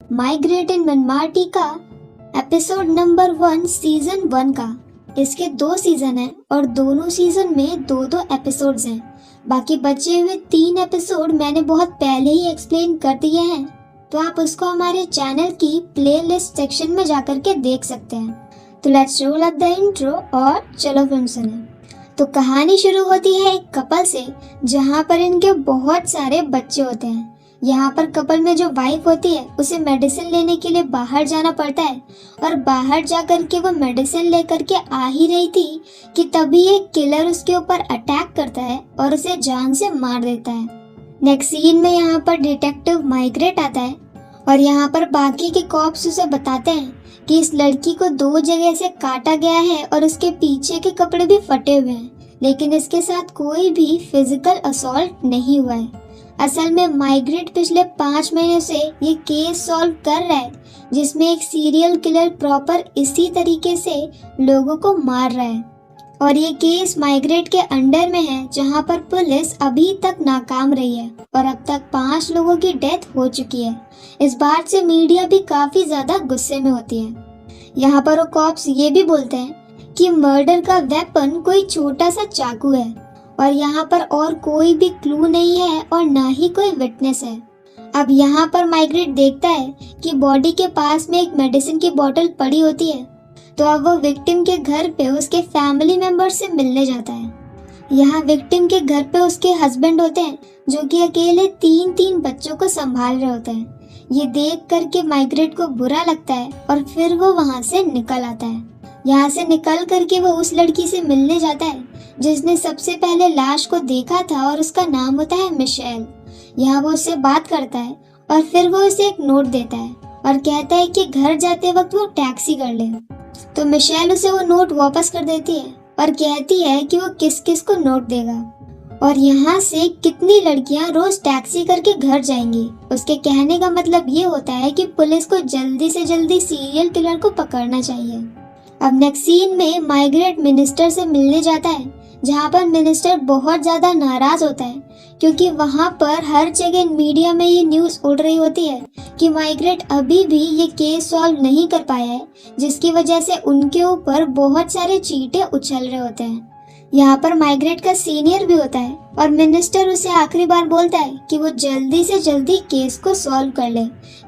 Migrate इन मनमाटी का episode number 1 season 1 का। इसके 2 सीजन हैं और दोनों सीजन में 2-2 एपिसोड्स हैं। बाकी बचे हुए 3 एपिसोड मैंने बहुत पहले ही एक्सप्लेन कर दिए हैं, तो आप उसको हमारे चैनल की प्लेलिस्ट सेक्शन में जाकर के देख सकते हैं। तो let's roll up the intro और चलो फिल्म सुने। तो कहानी शुरू होती है एक कपल से, जहाँ पर इनके बहुत सारे बच्चे होते हैं। यहाँ पर कपल में जो वाइफ होती है उसे मेडिसिन लेने के लिए बाहर जाना पड़ता है, और बाहर जाकर के वो मेडिसिन लेकर के आ ही रही थी कि तभी एक किलर उसके ऊपर अटैक करता है और उसे जान से मार देता है। नेक्स्ट सीन में यहाँ पर डिटेक्टिव माइग्रेट आता है और यहाँ पर बाकी के कॉप्स उसे बताते हैं कि इस लड़की को 2 जगह से काटा गया है और उसके पीछे के कपड़े भी फटे हुए हैं, लेकिन इसके साथ कोई भी फिजिकल असॉल्ट नहीं हुआ है। असल में माइग्रेट पिछले 5 महीने से ये केस सॉल्व कर रहा है, जिसमें एक सीरियल किलर प्रॉपर इसी तरीके से लोगों को मार रहा है, और ये केस माइग्रेट के अंडर में है, जहां पर पुलिस अभी तक नाकाम रही है और अब तक 5 लोगों की डेथ हो चुकी है। इस बात से मीडिया भी काफी ज्यादा गुस्से में होती है। यहाँ पर वो कॉप्स ये भी बोलते हैं कि मर्डर का वेपन कोई छोटा सा चाकू है और यहाँ पर और कोई भी क्लू नहीं है और ना ही कोई विटनेस है। अब यहाँ पर माइग्रेट देखता है कि बॉडी के पास में एक मेडिसिन की बोतल पड़ी होती है, तो अब वो विक्टिम के घर पे उसके फैमिली मेंबर से मिलने जाता है। यहाँ विक्टिम के घर पे उसके हस्बैंड होते हैं, जो कि अकेले 3-3 बच्चों को संभाल रहे होते हैं। ये देख करके माइग्रेट को बुरा लगता है और फिर वो वहाँ से निकल आता है। यहाँ से निकल करके वो उस लड़की से मिलने जाता है जिसने सबसे पहले लाश को देखा था, और उसका नाम होता है मिशेल। यहाँ वो उससे बात करता है और फिर वो उसे एक नोट देता है और कहता है कि घर जाते वक्त वो टैक्सी कर ले। तो मिशेल उसे वो नोट वापस कर देती है और कहती है कि वो किस किस को नोट देगा और यहाँ से कितनी लड़कियां रोज टैक्सी करके घर जाएंगी। उसके कहने का मतलब ये होता है कि पुलिस को जल्दी से जल्दी सीरियल किलर को पकड़ना चाहिए। अब नेक्स्ट सीन में माइग्रेट मिनिस्टर से मिलने जाता है, जहाँ पर मिनिस्टर बहुत ज्यादा नाराज होता है क्योंकि वहाँ पर हर जगह मीडिया में ये न्यूज उड़ रही होती है कि माइग्रेट अभी भी ये केस सॉल्व नहीं कर पाया है, जिसकी वजह से उनके ऊपर बहुत सारे चीटे उछल रहे होते हैं। यहाँ पर माइग्रेट का सीनियर भी होता है और मिनिस्टर उसे आखिरी बार बोलता है कि वो जल्दी से जल्दी केस को सॉल्व कर ले।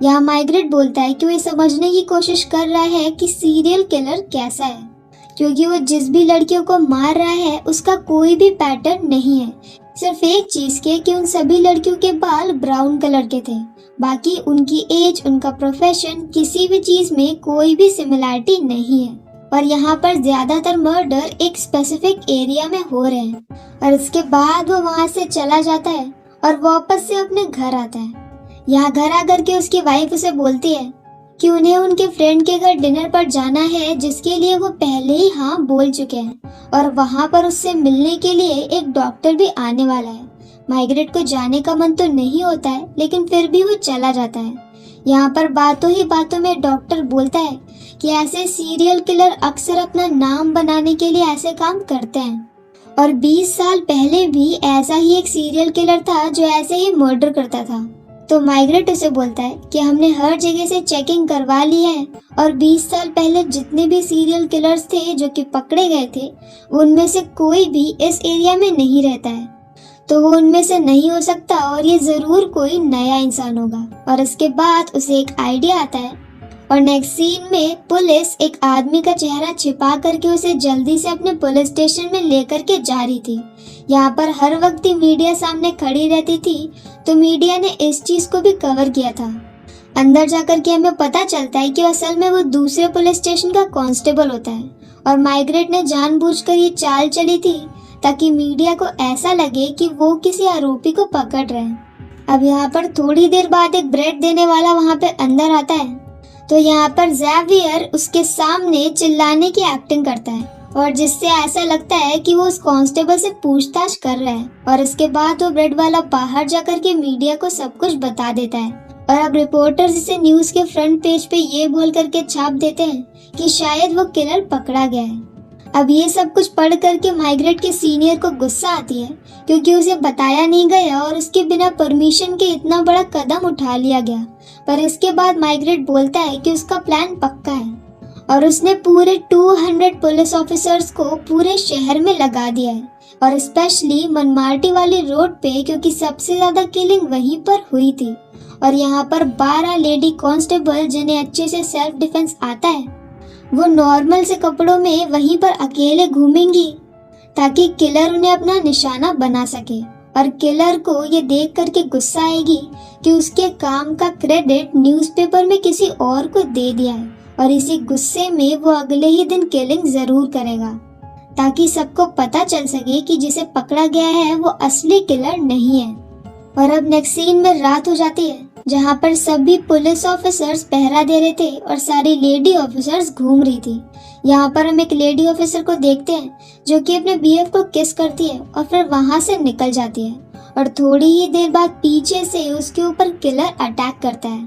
यहाँ माइग्रेट बोलता है कि वो ये समझने की कोशिश कर रहा है कि सीरियल किलर कैसा है, क्योंकि वो जिस भी लड़कियों को मार रहा है उसका कोई भी पैटर्न नहीं है, सिर्फ एक चीज के कि उन सभी लड़कियों के बाल ब्राउन कलर के थे। बाकी उनकी एज, उनका प्रोफेशन, किसी भी चीज में कोई भी सिमिलैरिटी नहीं है। और यहाँ पर ज्यादातर मर्डर एक स्पेसिफिक एरिया में हो रहे हैं, और इसके बाद वो वहाँ से चला जाता है और वापस से अपने घर आता है। यहाँ घर आकर के उसकी वाइफ उसे बोलती है कि उन्हें उनके फ्रेंड के घर डिनर पर जाना है, जिसके लिए वो पहले ही हाँ बोल चुके हैं, और वहाँ पर उससे मिलने के लिए एक डॉक्टर भी आने वाला है। माइग्रेट को जाने का मन तो नहीं होता है, लेकिन फिर भी वो चला जाता है। यहाँ पर बातों ही बातों में डॉक्टर बोलता है कि ऐसे सीरियल किलर अक्सर अपना नाम बनाने के लिए ऐसे काम करते हैं, और 20 साल पहले भी ऐसा ही एक सीरियल किलर था जो ऐसे ही मर्डर करता था। तो माइग्रेट उसे बोलता है कि हमने हर जगह से चेकिंग करवा ली है, और 20 साल पहले जितने भी सीरियल किलर्स थे जो कि पकड़े गए थे, उनमें से कोई भी इस एरिया में नहीं रहता है, तो वो उनमें से नहीं हो सकता और ये जरूर कोई नया इंसान होगा। और इसके बाद उसे एक आइडिया आता है, और नेक्स्ट सीन में पुलिस एक आदमी का चेहरा छिपा करके उसे जल्दी से अपने पुलिस स्टेशन में लेकर के जा रही थी। यहाँ पर हर वक्त ही मीडिया सामने खड़ी रहती थी, तो मीडिया ने इस चीज को भी कवर किया था। अंदर जाकर के हमें पता चलता है कि असल में वो दूसरे पुलिस स्टेशन का कांस्टेबल होता है, और माइग्रेट ने जानबूझकर ये चाल चली थी ताकि मीडिया को ऐसा लगे कि वो किसी आरोपी को पकड़ रहे हैं। अब यहाँ पर थोड़ी देर बाद एक ब्रेड देने वाला वहाँ पे अंदर आता है, तो यहाँ पर ज़ेवियर उसके सामने चिल्लाने की एक्टिंग करता है, और जिससे ऐसा लगता है कि वो उस कांस्टेबल से पूछताछ कर रहा है। और इसके बाद वो ब्रेड वाला बाहर जाकर के मीडिया को सब कुछ बता देता है, और अब रिपोर्टर्स इसे न्यूज के फ्रंट पेज पे ये बोल करके छाप देते हैं कि शायद वो किलर पकड़ा गया है। अब ये सब कुछ पढ़ करके माइग्रेट के सीनियर को गुस्सा आती है क्योंकि उसे बताया नहीं गया और उसके बिना परमिशन के इतना बड़ा कदम उठा लिया गया। पर इसके बाद माइग्रेट बोलता है कि उसका प्लान पक्का है और उसने पूरे 200 पुलिस ऑफिसर्स को पूरे शहर में लगा दिया है और स्पेशली मनमार्टी वाली रोड पे, क्योंकि सबसे ज्यादा किलिंग वहीं पर हुई थी। और यहाँ पर 12 लेडी कांस्टेबल जिन्हें अच्छे से सेल्फ डिफेंस आता है, वो नॉर्मल से कपड़ों में वहीं पर अकेले घूमेंगी ताकि किलर उन्हें अपना निशाना बना सके। और किलर को ये देख करके गुस्सा आएगी कि उसके काम का क्रेडिट न्यूज़पेपर में किसी और को दे दिया है और इसी गुस्से में वो अगले ही दिन किलिंग जरूर करेगा ताकि सबको पता चल सके कि जिसे पकड़ा गया है वो असली किलर नहीं है। और अब नेक्स्ट सीन में रात हो जाती है जहाँ पर सभी पुलिस ऑफिसर्स पहरा दे रहे थे और सारी लेडी ऑफिसर्स घूम रही थी। यहाँ पर हम एक लेडी ऑफिसर को देखते हैं जो कि अपने बीएफ को किस करती है और फिर वहाँ से निकल जाती है और थोड़ी ही देर बाद पीछे से उसके ऊपर किलर अटैक करता है,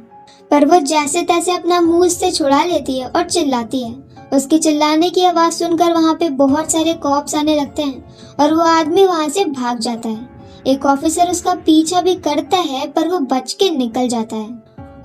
पर वो जैसे तैसे अपना मुंह से छुड़ा लेती है और चिल्लाती है। उसके चिल्लाने की आवाज सुनकर वहाँ पे बहुत सारे कॉप्स आने लगते हैं और वो आदमी वहाँ से भाग जाता है। एक ऑफिसर उसका पीछा भी करता है पर वो बच के निकल जाता है।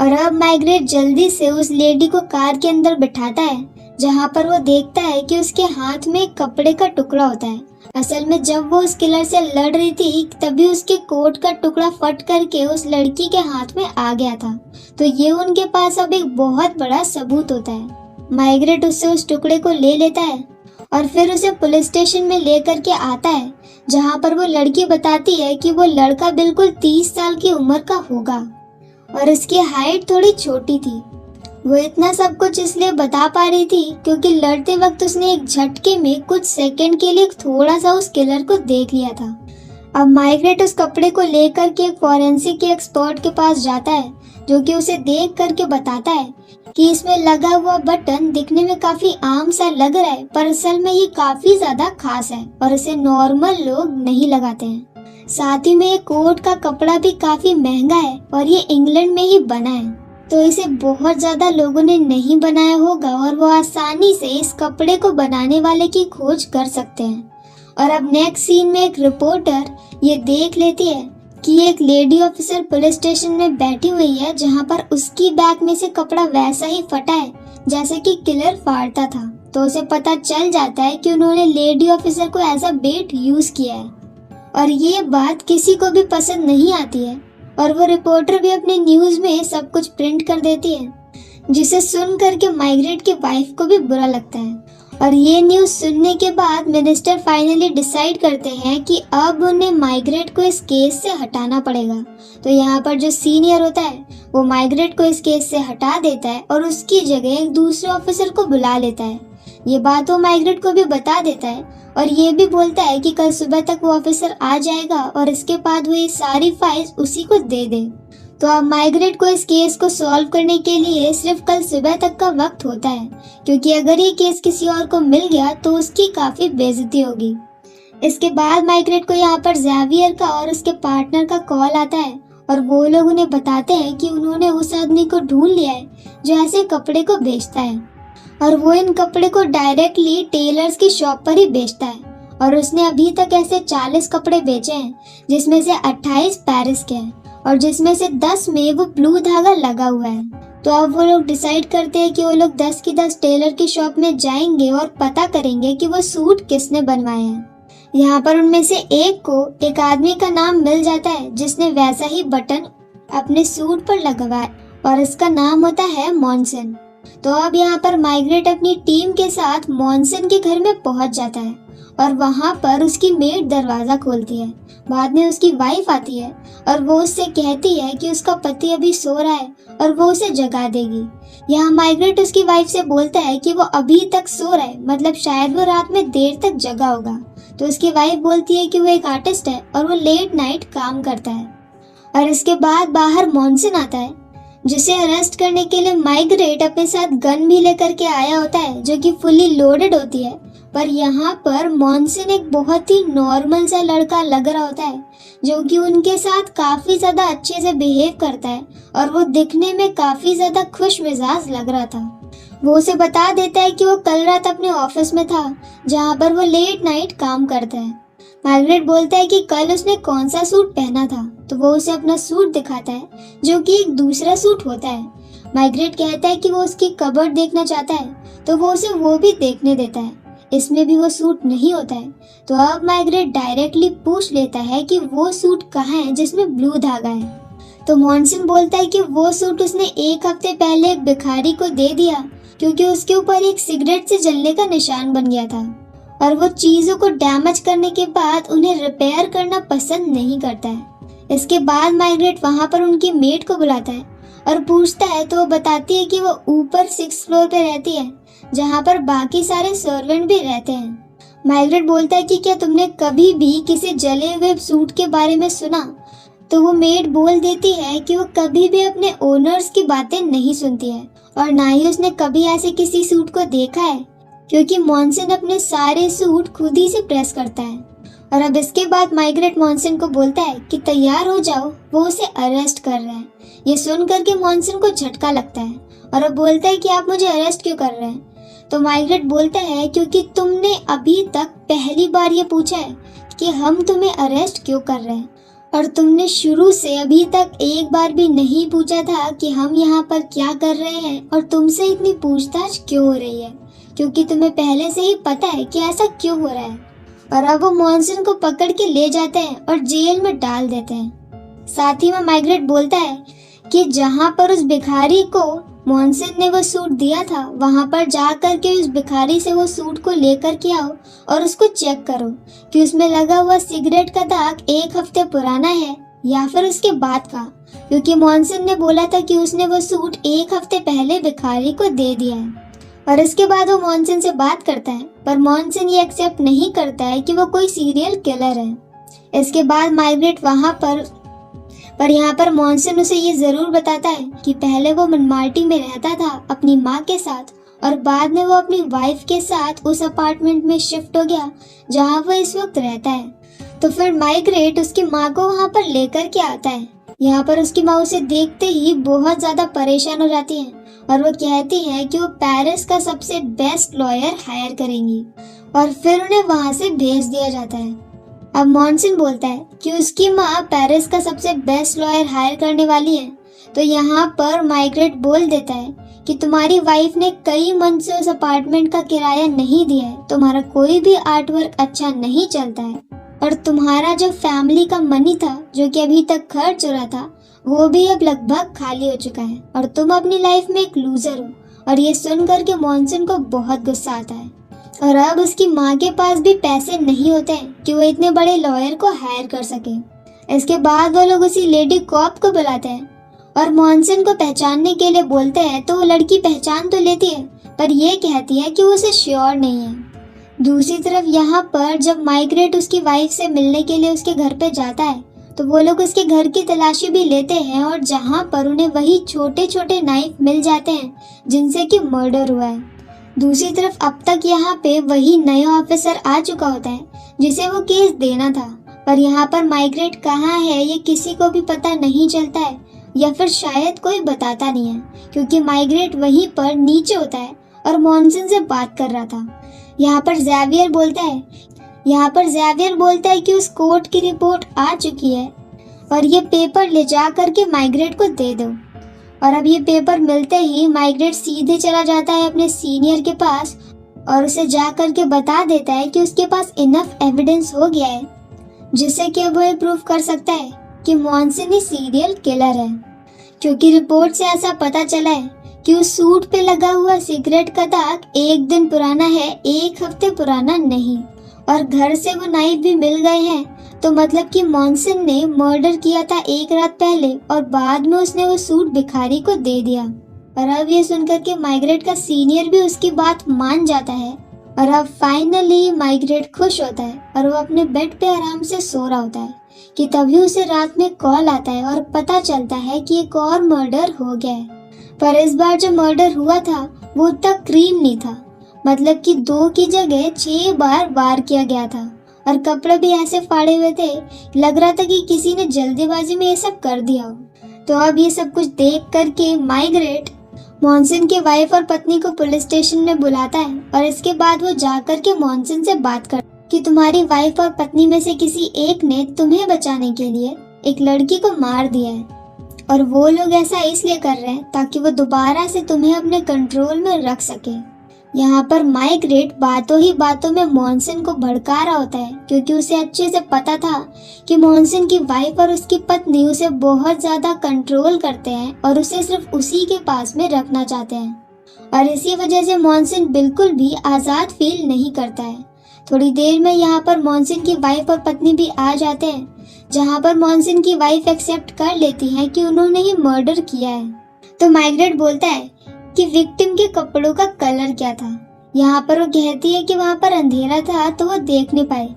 और अब माइग्रेट जल्दी से उस लेडी को कार के अंदर बिठाता है जहाँ पर वो देखता है कि उसके हाथ में एक कपड़े का टुकड़ा होता है। असल में जब वो उस किलर से लड़ रही थी तभी उसके कोट का टुकड़ा फट करके उस लड़की के हाथ में आ गया था, तो ये उनके पास अब एक बहुत बड़ा सबूत होता है। माइग्रेट उससे उस टुकड़े को ले लेता है और फिर उसे पुलिस स्टेशन में लेकर के आता है जहाँ पर वो लड़की बताती है कि वो लड़का बिल्कुल 30 साल की उम्र का होगा और उसकी हाइट थोड़ी छोटी थी। वो इतना सब कुछ इसलिए बता पा रही थी क्योंकि लड़ते वक्त उसने एक झटके में कुछ सेकंड के लिए थोड़ा सा उस किलर को देख लिया था। अब माइग्रेट उस कपड़े को लेकर के एक फॉरेंसिक के एक्सपर्ट के पास जाता है जो कि उसे देख करके बताता है कि इसमें लगा हुआ बटन दिखने में काफी आम सा लग रहा है पर असल में ये काफी ज्यादा खास है और इसे नॉर्मल लोग नहीं लगाते हैं। साथ ही में ये कोट का कपड़ा भी काफी महंगा है और ये इंग्लैंड में ही बना है, तो इसे बहुत ज्यादा लोगों ने नहीं बनाया होगा और वो आसानी से इस कपड़े को बनाने वाले की खोज कर सकते हैं। और अब नेक्स्ट सीन में एक रिपोर्टर ये देख लेती है कि एक लेडी ऑफिसर पुलिस स्टेशन में बैठी हुई है जहां पर उसकी बैग में से कपड़ा वैसा ही फटा है जैसे कि किलर फाड़ता था, तो उसे पता चल जाता है कि उन्होंने लेडी ऑफिसर को एज अ बेट यूज किया है। और ये बात किसी को भी पसंद नहीं आती है और वो रिपोर्टर भी अपने न्यूज में सब कुछ प्रिंट कर देती है, जिसे सुन करके माइग्रेट की वाइफ को भी बुरा लगता है। और ये न्यूज सुनने के बाद मिनिस्टर फाइनली डिसाइड करते हैं कि अब उन्हें माइग्रेट को इस केस से हटाना पड़ेगा। तो यहाँ पर जो सीनियर होता है वो माइग्रेट को इस केस से हटा देता है और उसकी जगह एक दूसरे ऑफिसर को बुला लेता है। ये बात वो माइग्रेट को भी बता देता है और ये भी बोलता है कि कल सुबह तक वो ऑफिसर आ जाएगा और इसके बाद वो ये सारी फाइल्स उसी को दे दे। तो अब माइग्रेट को इस केस को सॉल्व करने के लिए सिर्फ कल सुबह तक का वक्त होता है, क्योंकि अगर ये केस किसी और को मिल गया तो उसकी काफी बेइज्जती होगी। इसके बाद माइग्रेट को यहाँ पर ज़ेवियर का और उसके पार्टनर का कॉल आता है और वो लोग उन्हें बताते हैं कि उन्होंने उस आदमी को ढूंढ लिया है जो ऐसे कपड़े को बेचता है और वो इन कपड़े को डायरेक्टली टेलर्स की शॉप पर ही बेचता है। और उसने अभी तक ऐसे 40 कपड़े बेचे हैं जिसमें से 28 पेरिस के हैं और जिसमें से 10 में वो ब्लू धागा लगा हुआ है। तो अब वो लोग डिसाइड करते हैं कि वो लोग 10 की 10 टेलर की शॉप में जाएंगे और पता करेंगे कि वो सूट किसने बनवाए हैं। यहाँ पर उनमें से एक को एक आदमी का नाम मिल जाता है जिसने वैसा ही बटन अपने सूट पर लगवाया और इसका नाम होता है मॉनसन। तो अब यहाँ पर माइग्रेट अपनी टीम के साथ मॉनसन के घर में पहुंच जाता है और वहाँ पर उसकी मेड दरवाजा खोलती है। बाद में उसकी वाइफ आती है और वो उससे कहती है कि उसका पति अभी सो रहा है और वो उसे जगा देगी। यहाँ माइग्रेट उसकी वाइफ से बोलता है कि वो अभी तक सो रहा है, मतलब शायद वो रात में देर तक जगा होगा। तो उसकी वाइफ बोलती है कि वो एक आर्टिस्ट है और वो लेट नाइट काम करता है। और इसके बाद बाहर मॉनसन आता है जिसे अरेस्ट करने के लिए माइग्रेट अपने साथ गन भी लेकर के आया होता है जो कि फुली लोडेड होती है। पर यहाँ पर मॉनसन एक बहुत ही नॉर्मल सा लड़का लग रहा होता है जो कि उनके साथ काफी ज्यादा अच्छे से बिहेव करता है और वो दिखने में काफी ज्यादा खुश मिजाज लग रहा था। वो उसे बता देता है कि वो कल रात अपने ऑफिस में था जहाँ पर वो लेट नाइट काम करता है। मार्गरेट बोलता है कि कल उसने कौन सा सूट पहना था, तो वो उसे अपना सूट दिखाता है जो कि एक दूसरा सूट होता है। मार्गरेट कहता है कि वो उसकी कबर्ड देखना चाहता है, तो वो उसे वो भी देखने देता है। इसमें भी वो सूट नहीं होता है। तो अब मार्गरेट डायरेक्टली पूछ लेता है कि वो सूट कहाँ है जिसमें ब्लू धागा है। तो मॉन्सन बोलता है कि वो सूट उसने एक हफ्ते पहले एक भिखारी को दे दिया क्योंकि उसके ऊपर एक सिगरेट से जलने का निशान बन गया था और वो चीजों को डैमेज करने के बाद उन्हें रिपेयर करना पसंद नहीं करता है। इसके बाद मार्गरेट वहाँ पर उनकी मेड को बुलाता है और पूछता है, तो वो बताती है कि वो ऊपर 6th फ्लोर पे रहती है जहाँ पर बाकी सारे सर्वेंट भी रहते हैं। मार्गरेट बोलता है कि क्या तुमने कभी भी किसी जले हुए सूट के बारे में सुना? तो वो मेड बोल देती है कि वो कभी भी अपने ओनर्स की बातें नहीं सुनती है और ना ही उसने कभी ऐसे किसी सूट को देखा है क्योंकि मॉन्सन अपने सारे सूट खुद ही से प्रेस करता है। और अब इसके बाद मार्गरेट मॉन्सन को बोलता है कि तैयार हो जाओ, वो उसे अरेस्ट कर रहा है। ये सुन करके मॉन्सन को झटका लगता है और वो बोलता है कि आप मुझे अरेस्ट क्यों कर रहे हैं? तो मार्गरेट बोलता है क्योंकि तुमने अभी तक पहली बार ये पूछा है कि हम तुम्हें अरेस्ट क्यों कर रहे हैं और तुमने शुरू से अभी तक एक बार भी नहीं पूछा था कि हम यहाँ पर क्या कर रहे हैं और तुमसे इतनी पूछताछ क्यों हो रही है, क्योंकि तुम्हें पहले से ही पता है कि ऐसा क्यों हो रहा है। और अब वो मॉन्सन को पकड़ के ले जाते हैं और जेल में डाल देते हैं। साथ ही में मार्गरेट बोलता है कि जहाँ पर उस भिखारी को मॉन्सन ने वो सूट दिया था वहाँ पर जा कर के उस भिखारी से वो सूट को लेकर के आओ और उसको चेक करो कि उसमें लगा हुआ सिगरेट का दाग एक हफ्ते पुराना है या फिर उसके बाद का, क्योंकि मॉन्सन ने बोला था कि उसने वो सूट एक हफ्ते पहले भिखारी को दे दिया है। और इसके बाद वो मॉन्सन से बात करता है, पर मॉन्सन ये एक्सेप्ट नहीं करता है कि वो कोई सीरियल किलर है। इसके बाद मार्गरेट वहाँ पर यहाँ पर मॉन्सन उसे ये जरूर बताता है कि पहले वो मनमार्टी में रहता था अपनी माँ के साथ और बाद में वो अपनी वाइफ के साथ उस अपार्टमेंट में शिफ्ट हो गया जहाँ वो इस वक्त रहता है। तो फिर मार्गरेट उसकी माँ को वहाँ पर लेकर के आता है। यहाँ पर उसकी माँ उसे देखते ही बहुत ज्यादा परेशान हो जाती है और वो कहती है कि वो पेरिस का सबसे बेस्ट लॉयर हायर करेंगी और फिर उन्हें वहाँ से भेज दिया जाता है। अब मॉन्सन बोलता है कि उसकी माँ पेरिस का सबसे बेस्ट लॉयर हायर करने वाली है। तो यहाँ पर मार्गरेट बोल देता है कि तुम्हारी वाइफ ने कई मंथ से उस अपार्टमेंट का किराया नहीं दिया है, तुम्हारा कोई भी आर्ट वर्क अच्छा नहीं चलता है और तुम्हारा जो फैमिली का मनी था जो कि अभी तक खर्च हो रहा था वो भी अब लगभग खाली हो चुका है और तुम अपनी लाइफ में एक लूजर हो। और ये सुन करके मॉन्सन को बहुत गुस्सा आता है और अब उसकी माँ के पास भी पैसे नहीं होते हैं कि वो इतने बड़े लॉयर को हायर कर सके। इसके बाद वो लोग उसी लेडी कॉप को बुलाते हैं और मॉन्सन को पहचानने के लिए बोलते हैं। तो वो लड़की पहचान तो लेती है पर ये कहती है कि वो उसे श्योर नहीं है। दूसरी तरफ यहाँ पर जब मार्गरेट उसकी वाइफ से मिलने के लिए उसके घर पे जाता है तो वो लोग उसके घर की तलाशी भी लेते हैं और जहाँ पर उन्हें वही छोटे छोटे नाइफ मिल जाते हैं जिनसे कि मर्डर हुआ है। दूसरी तरफ अब तक यहाँ पे वही नया ऑफिसर आ चुका होता है जिसे वो केस देना था, पर यहाँ पर मार्गरेट कहाँ है ये किसी को भी पता नहीं चलता है या फिर शायद कोई बताता नहीं है क्योंकि मार्गरेट वहीं पर नीचे होता है और मॉन्सन से बात कर रहा था। यहाँ पर ज़ेवियर बोलता है कि उस कोर्ट की रिपोर्ट आ चुकी है और ये पेपर ले जा करके मार्गरेट को दे दो। और अब ये पेपर मिलते ही मार्गरेट सीधे चला जाता है अपने सीनियर के पास और उसे जा करके बता देता है कि उसके पास इनफ एविडेंस हो गया है जिससे कि अब वो प्रूव कर सकता है कि मॉन्सन ही सीरियल किलर है, क्योंकि रिपोर्ट से ऐसा पता चला है कि उस सूट पे लगा हुआ सिगरेट का दाग एक दिन पुराना है, एक हफ्ते पुराना नहीं। और घर से वो नाइफ भी मिल गए हैं, तो मतलब कि मॉन्सन ने मर्डर किया था एक रात पहले और बाद में उसने वो सूट भिखारी को दे दिया। और अब ये सुनकर के मार्गरेट का सीनियर भी उसकी बात मान जाता है और अब फाइनली मार्गरेट खुश होता है और वो अपने बेड पे आराम से सो रहा होता है कि तभी उसे रात में कॉल आता है और पता चलता है कि एक और मर्डर हो गया है। पर इस बार जो मर्डर हुआ था वो उतना क्रीम नहीं था, मतलब कि 2 की जगह 6 बार वार किया गया था और कपड़े भी ऐसे फाड़े हुए थे, लग रहा था कि किसी ने जल्दीबाजी में ये सब कर दिया हो। तो अब ये सब कुछ देख करके मार्गरेट मॉन्सन की वाइफ और पत्नी को पुलिस स्टेशन में बुलाता है और इसके बाद वो जाकर के मॉन्सन से बात कर कि तुम्हारी वाइफ और पत्नी में से किसी एक ने तुम्हें बचाने के लिए एक लड़की को मार दिया है और वो लोग ऐसा इसलिए कर रहे हैं ताकि वो दोबारा से तुम्हें अपने कंट्रोल में रख सके। यहाँ पर माइग्रेट बातों ही बातों में मॉन्सन को भड़का रहा होता है क्योंकि उसे अच्छे से पता था कि मॉन्सन की वाइफ और उसकी पत्नी उसे बहुत ज्यादा कंट्रोल करते हैं और उसे सिर्फ उसी के पास में रखना चाहते हैं और इसी वजह से मॉन्सन बिल्कुल भी आजाद फील नहीं करता है। थोड़ी देर में यहाँ पर मॉन्सन की वाइफ और पत्नी भी आ जाते हैं, जहाँ पर मॉन्सन की वाइफ एक्सेप्ट कर लेती है कि उन्होंने ही मर्डर किया है। तो माइग्रेट बोलता है कि विक्टिम के कपड़ों का कलर क्या था। यहाँ पर वो कहती है कि वहाँ पर अंधेरा था तो वो देख नहीं पाए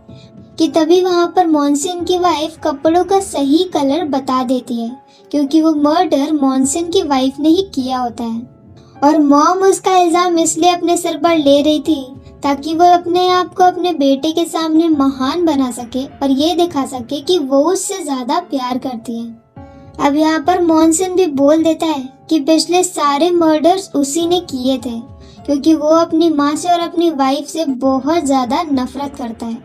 कि तभी वहाँ पर मॉन्सन की वाइफ कपड़ों का सही कलर बता देती है क्योंकि वो मर्डर मॉन्सन की वाइफ ने ही किया होता है और मॉम उसका इल्जाम इसलिए अपने सर पर ले रही थी ताकि वो अपने आप को अपने बेटे के सामने महान बना सके और ये दिखा सके कि वो उससे ज्यादा प्यार करती है। अब यहाँ पर मॉन्सन भी बोल देता है कि पिछले सारे मर्डर्स उसी ने किए थे क्योंकि वो अपनी माँ से और अपनी वाइफ से बहुत ज्यादा नफरत करता है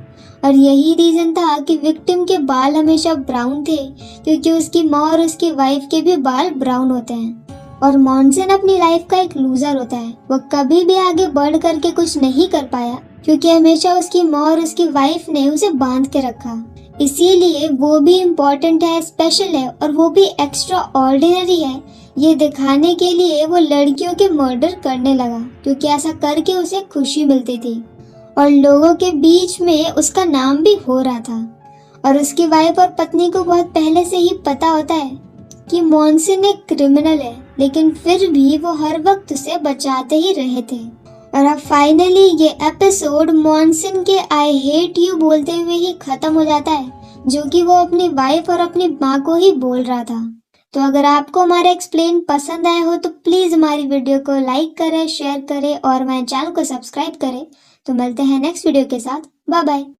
और यही रीजन था कि विक्टिम के बाल हमेशा ब्राउन थे क्योंकि उसकी माँ और उसकी वाइफ के भी बाल ब्राउन होते हैं। और मॉन्सन अपनी लाइफ का एक लूजर होता है, वो कभी भी आगे बढ़ करके कुछ नहीं कर पाया क्योंकि हमेशा उसकी माँ और उसकी वाइफ ने उसे बांध के रखा। इसीलिए वो भी इम्पोर्टेंट है, स्पेशल है और वो भी एक्स्ट्रा ऑर्डिनरी है, ये दिखाने के लिए वो लड़कियों के मर्डर करने लगा क्योंकि ऐसा करके उसे खुशी मिलती थी और लोगों के बीच में उसका नाम भी हो रहा था। और उसकी वाइफ और पत्नी को बहुत पहले से ही पता होता है कि मॉन्सन एक क्रिमिनल है, लेकिन फिर भी वो हर वक्त उसे बचाते ही रहे थे। और अब फाइनली ये एपिसोड मॉन्सन के आई हेट यू बोलते हुए ही खत्म हो जाता है, जो कि वो अपनी वाइफ और अपनी माँ को ही बोल रहा था। तो अगर आपको हमारा एक्सप्लेन पसंद आया हो तो प्लीज हमारी वीडियो को लाइक करें, शेयर करें और हमारे चैनल को सब्सक्राइब करें। तो मिलते हैं नेक्स्ट वीडियो के साथ। Bye bye.